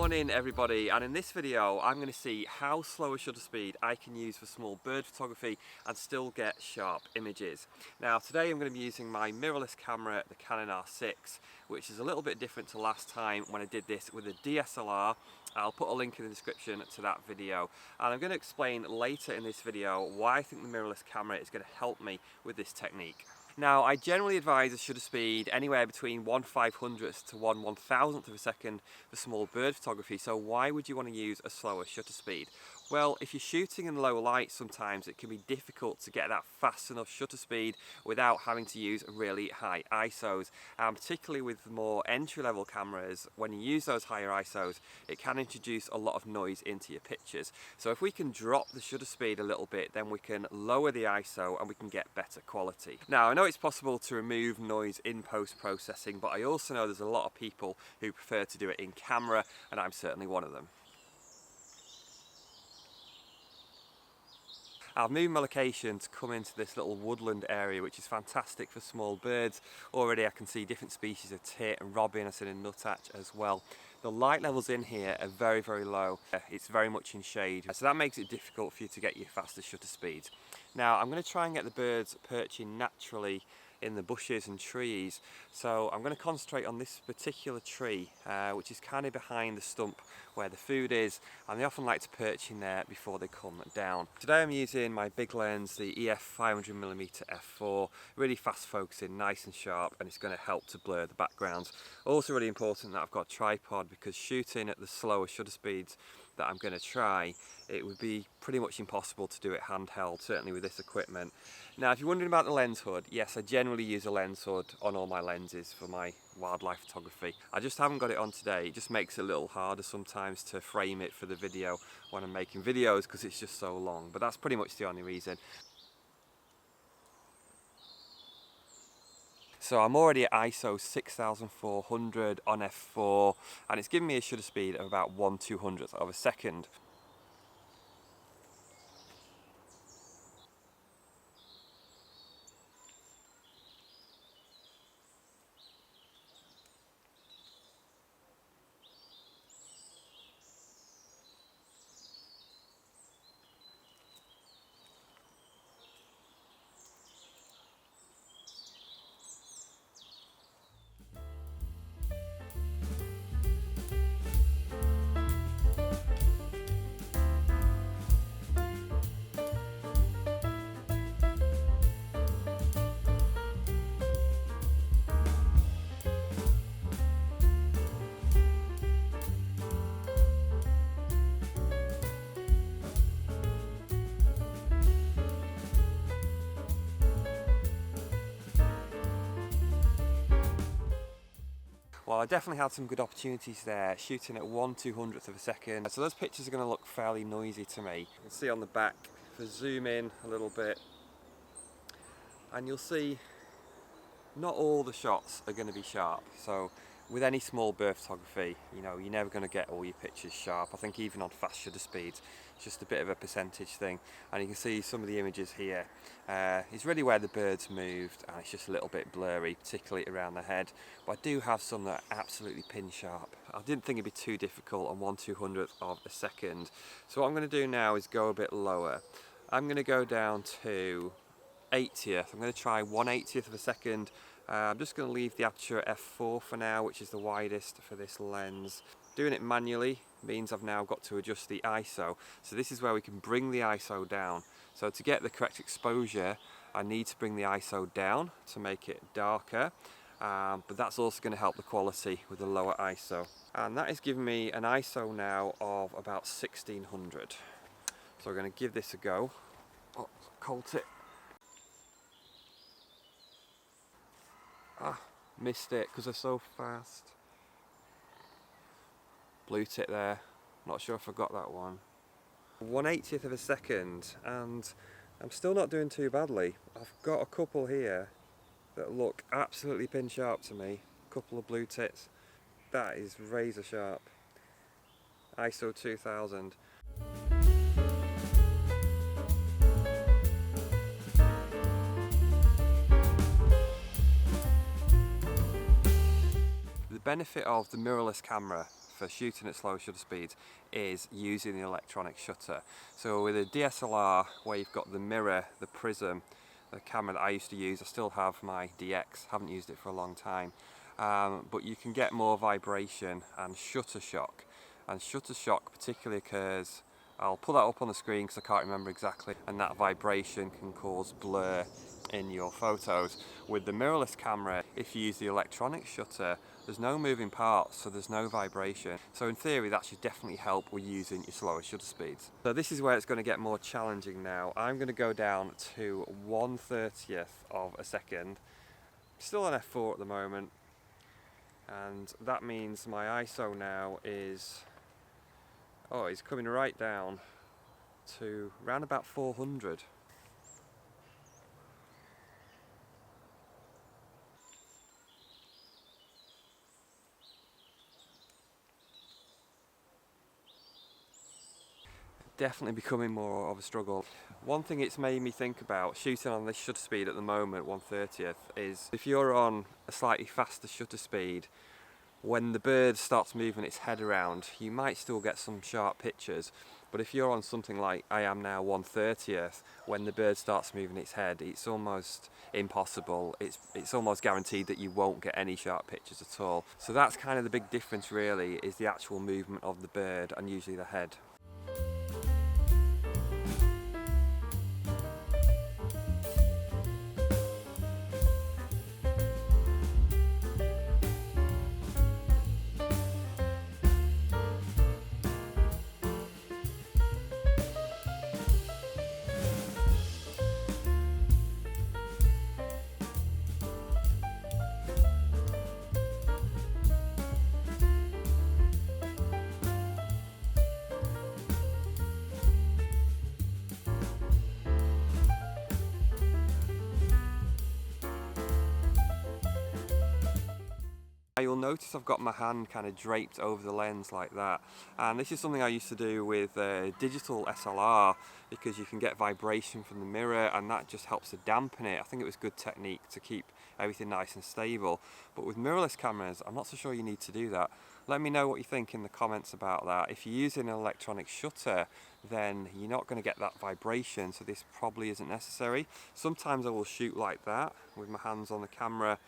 Morning everybody, and in this video I'm going to see how slow a shutter speed I can use for small bird photography and still get sharp images. Now today I'm going to be using my mirrorless camera, the Canon R6, which is a little bit different to last time when I did this with a DSLR. I'll put a link in the description to that video, and I'm going to explain later in this video why I think the mirrorless camera is going to help me with this technique. Now, I generally advise a shutter speed anywhere between 1/500th to 1/1000th of a second for small bird photography, so why would you want to use a slower shutter speed? Well, if you're shooting in low light, sometimes it can be difficult to get that fast enough shutter speed without having to use really high ISOs, and particularly with more entry-level cameras, when you use those higher ISOs, it can introduce a lot of noise into your pictures. So if we can drop the shutter speed a little bit, then we can lower the ISO and we can get better quality. Now, I know it's possible to remove noise in post-processing, but I also know there's a lot of people who prefer to do it in camera, and I'm certainly one of them. I've moved my location to come into this little woodland area, which is fantastic for small birds. Already I can see different species of tit and robin. I've seen a nuthatch as well. The light levels in here are very, very low. It's very much in shade, so that makes it difficult for you to get your faster shutter speeds. Now I'm going to try and get the birds perching naturally in the bushes and trees, so I'm going to concentrate on this particular tree, which is kind of behind the stump where the food is, and they often like to perch in there before they come down. Today I'm using my big lens, the EF 500mm f4, really fast focusing, nice and sharp, and it's going to help to blur the backgrounds. Also really important that I've got a tripod, because shooting at the slower shutter speeds that I'm going to try, it would be pretty much impossible to do it handheld, certainly with this equipment. Now, if you're wondering about the lens hood, yes, I generally use a lens hood on all my lenses for my wildlife photography. I just haven't got it on today. It just makes it a little harder sometimes to frame it for the video when I'm making videos, because it's just so long, but that's pretty much the only reason. So I'm already at ISO 6400 on f4, and it's giving me a shutter speed of about 1/200th of a second. Well, I definitely had some good opportunities there, shooting at 1/200th of a second. So those pictures are going to look fairly noisy to me. You can see on the back, if I zoom in a little bit, and you'll see not all the shots are going to be sharp. So with any small bird photography, you know, you're never going to get all your pictures sharp. I think even on fast shutter speeds, it's just a bit of a percentage thing. And you can see some of the images here. It's really where the birds moved, and it's just a little bit blurry, particularly around the head. But I do have some that are absolutely pin sharp. I didn't think it'd be too difficult on 1/200th of a second. So what I'm going to do now is go a bit lower. I'm going to go down to 80th. I'm going to try 1/80th of a second. I'm just going to leave the aperture at f4 for now, which is the widest for this lens. Doing it manually means I've now got to adjust the ISO. So this is where we can bring the ISO down. So to get the correct exposure, I need to bring the ISO down to make it darker. But that's also going to help the quality with the lower ISO. And that is giving me an ISO now of about 1600. So we're going to give this a go. Oh, cold tip. Ah, missed it because they're so fast. Blue tit there, not sure if I got that one. 1/80th of a second, and I'm still not doing too badly. I've got a couple here that look absolutely pin sharp to me. A couple of blue tits. That is razor sharp. ISO 2000. The benefit of the mirrorless camera for shooting at slower shutter speeds is using the electronic shutter. So with a DSLR where you've got the mirror, the prism, the camera that I used to use, I still have my DX, haven't used it for a long time, but you can get more vibration and shutter shock. And shutter shock particularly occurs, I'll put that up on the screen because I can't remember exactly, and that vibration can cause blur in your photos. With the mirrorless camera, if you use the electronic shutter, there's no moving parts, so there's no vibration. So in theory that should definitely help with using your slower shutter speeds. So this is where it's going to get more challenging now. I'm going to go down to 1/30th of a second, still on f4 at the moment, and that means my ISO now is, oh, it's coming right down to around about 400. Definitely becoming more of a struggle. One thing it's made me think about shooting on this shutter speed at the moment, 1/30th, is if you're on a slightly faster shutter speed, when the bird starts moving its head around, you might still get some sharp pictures, but if you're on something like I am now, 1/30th, when the bird starts moving its head, it's almost impossible. It's almost guaranteed that you won't get any sharp pictures at all. So that's kind of the big difference really, is the actual movement of the bird and usually the head. You'll notice I've got my hand kind of draped over the lens like that, and this is something I used to do with digital SLR, because you can get vibration from the mirror and that just helps to dampen it. I think it was good technique to keep everything nice and stable, but with mirrorless cameras I'm not so sure you need to do that. Let me know what you think in the comments about that. If you're using an electronic shutter, then you're not going to get that vibration, so this probably isn't necessary. Sometimes I will shoot like that with my hands on the camera,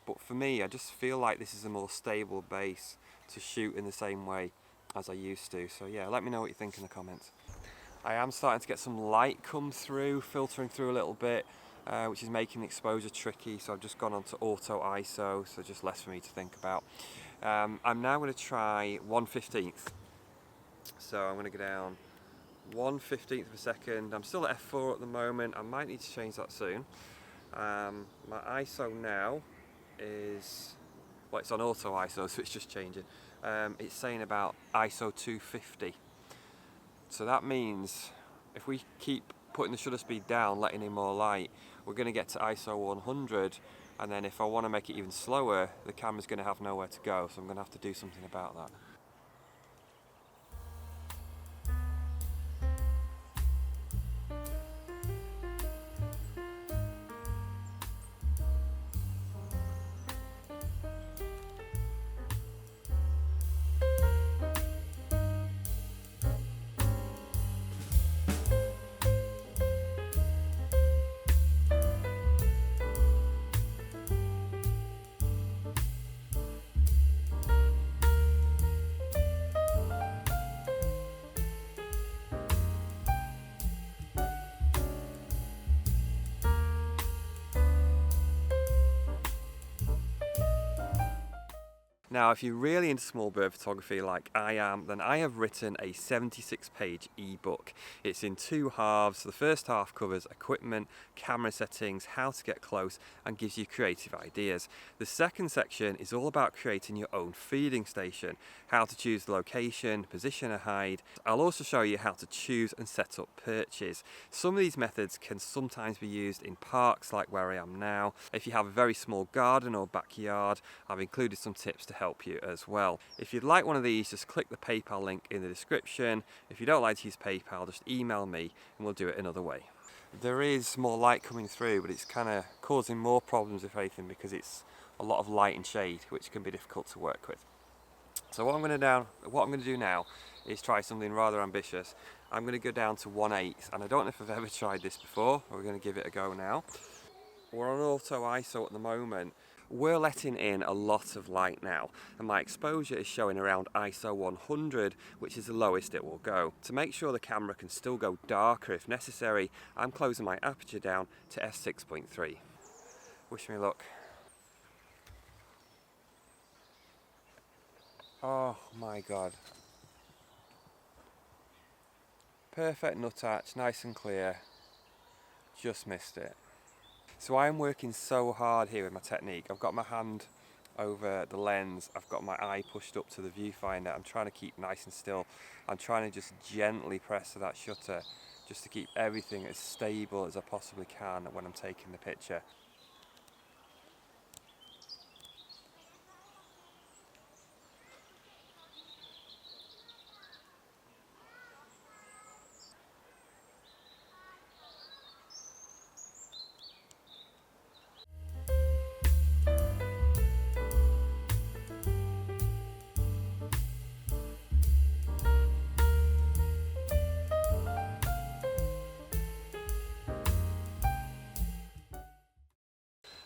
but for me, I just feel like this is a more stable base to shoot in the same way as I used to. So yeah, let me know what you think in the comments. I am starting to get some light come through, filtering through a little bit, which is making the exposure tricky. So I've just gone on to auto ISO, so just less for me to think about. I'm now going to try 1/15th. So I'm going to go down 1/15th of a second. I'm still at f4 at the moment. I might need to change that soon. My ISO now is, well, it's on auto ISO, so it's just changing. It's saying about ISO 250. So that means if we keep putting the shutter speed down, letting in more light, we're going to get to ISO 100, and then if I want to make it even slower, the camera's going to have nowhere to go, so I'm going to have to do something about that. Now, if you're really into small bird photography like I am, then I have written a 76-page ebook. It's in two halves. The first half covers equipment, camera settings, how to get close, and gives you creative ideas. The second section is all about creating your own feeding station, how to choose the location, position and hide. I'll also show you how to choose and set up perches. Some of these methods can sometimes be used in parks like where I am now. If you have a very small garden or backyard, I've included some tips to help you as well. If you'd like one of these, just click the PayPal link in the description. If you don't like to use PayPal, just email me and we'll do it another way. There is more light coming through, but it's kind of causing more problems if anything, because it's a lot of light and shade, which can be difficult to work with. So what I'm going to do now is try something rather ambitious. I'm going to go down to 1/8, and I don't know if I've ever tried this before, but we're going to give it a go now. We're on auto ISO at the moment. We're letting in a lot of light now, and my exposure is showing around ISO 100, which is the lowest it will go. To make sure the camera can still go darker if necessary, I'm closing my aperture down to f6.3. Wish me luck. Oh my god. Perfect nut hatch, nice and clear. Just missed it. So I'm working so hard here with my technique. I've got my hand over the lens, I've got my eye pushed up to the viewfinder. I'm trying to keep nice and still. I'm trying to just gently press that shutter just to keep everything as stable as I possibly can when I'm taking the picture.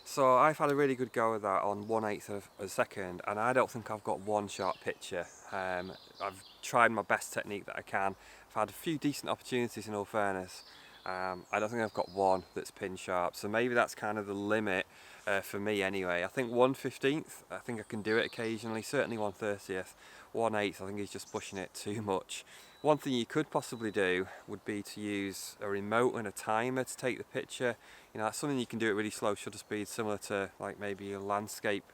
So I've had a really good go at that on 1/8 of a second, and I don't think I've got one sharp picture. I've tried my best technique that I can. I've had a few decent opportunities in all fairness. I don't think I've got one that's pin sharp, so maybe that's kind of the limit for me anyway. I think 1/15th, I think I can do it occasionally, certainly 1/30th. 1/8 I think is just pushing it too much. One thing you could possibly do would be to use a remote and a timer to take the picture. You know, that's something you can do at really slow shutter speed, similar to like maybe a landscape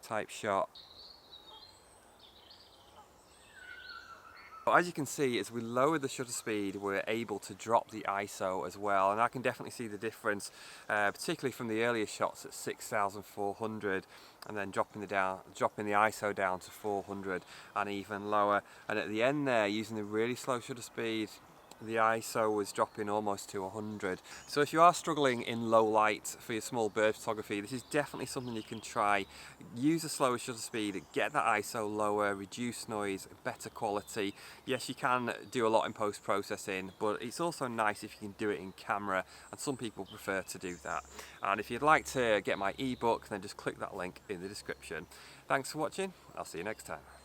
type shot. As you can see, as we lower the shutter speed, we're able to drop the ISO as well, and I can definitely see the difference, particularly from the earlier shots at 6,400, and then dropping the ISO down to 400 and even lower. And at the end there, using the really slow shutter speed, the ISO was dropping almost to 100. So if you are struggling in low light for your small bird photography, this is definitely something you can try. Use a slower shutter speed, get that ISO lower, reduce noise, better quality. Yes, you can do a lot in post-processing, but it's also nice if you can do it in camera, and some people prefer to do that. And if you'd like to get my ebook, then just click that link in the description. Thanks for watching, I'll see you next time.